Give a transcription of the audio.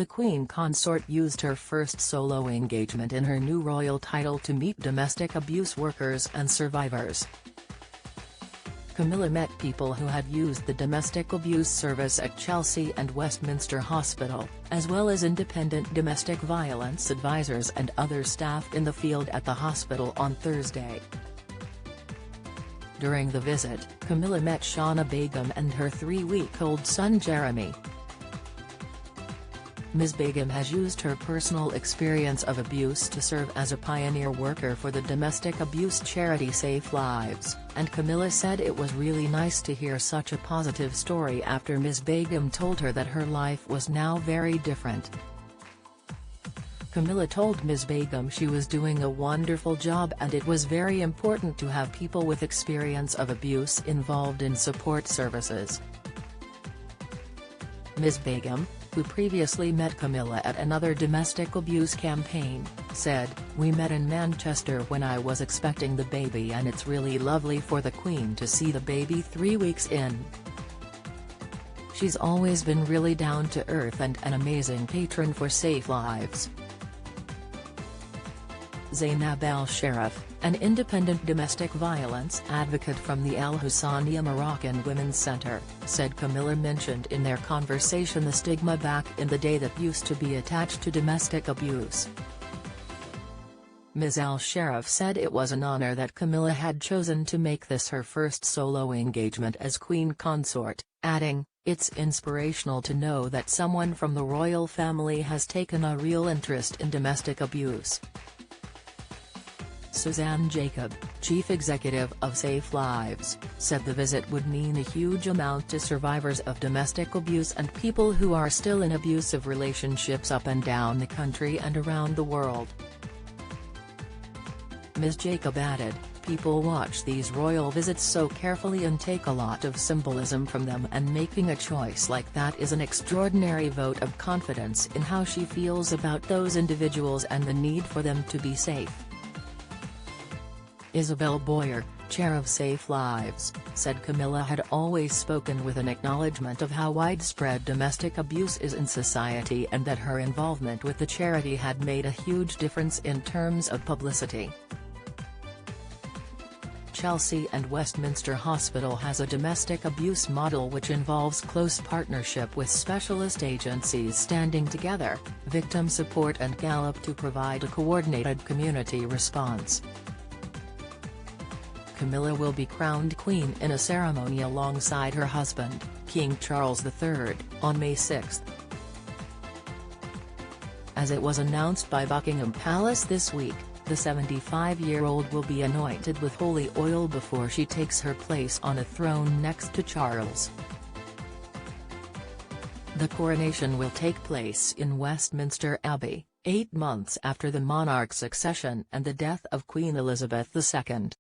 The Queen Consort used her first solo engagement in her new royal title to meet domestic abuse workers and survivors. Camilla met people who had used the domestic abuse service at Chelsea and Westminster Hospital, as well as independent domestic violence advisors and other staff in the field at the hospital on Thursday. During the visit, Camilla met Shauna Begum and her 3-week-old son Jeremy. Ms. Begum has used her personal experience of abuse to serve as a pioneer worker for the domestic abuse charity Safe Lives, and Camilla said it was really nice to hear such a positive story after Ms. Begum told her that her life was now very different. Camilla told Ms. Begum she was doing a wonderful job and it was very important to have people with experience of abuse involved in support services. Ms. Begum, who previously met Camilla at another domestic abuse campaign, said, "We met in Manchester when I was expecting the baby and it's really lovely for the Queen to see the baby 3 weeks in. She's always been really down to earth and an amazing patron for Safe Lives." Zainab El-Sharif, an independent domestic violence advocate from the El Housania Moroccan Women's Center, said Camilla mentioned in their conversation the stigma back in the day that used to be attached to domestic abuse. Ms. El-Sharif said it was an honor that Camilla had chosen to make this her first solo engagement as Queen Consort, adding, "It's inspirational to know that someone from the royal family has taken a real interest in domestic abuse." Suzanne Jacob, chief executive of Safe Lives, said the visit would mean a huge amount to survivors of domestic abuse and people who are still in abusive relationships up and down the country and around the world. Ms. Jacob added, "People watch these royal visits so carefully and take a lot of symbolism from them, and making a choice like that is an extraordinary vote of confidence in how she feels about those individuals and the need for them to be safe." Isabel Boyer, chair of Safe Lives, said Camilla had always spoken with an acknowledgement of how widespread domestic abuse is in society and that her involvement with the charity had made a huge difference in terms of publicity. Chelsea and Westminster Hospital has a domestic abuse model which involves close partnership with specialist agencies standing together, victim support and Gallup to provide a coordinated community response. Camilla will be crowned queen in a ceremony alongside her husband, King Charles III, on May 6. As it was announced by Buckingham Palace this week, the 75-year-old will be anointed with holy oil before she takes her place on a throne next to Charles. The coronation will take place in Westminster Abbey, 8 months after the monarch's accession and the death of Queen Elizabeth II.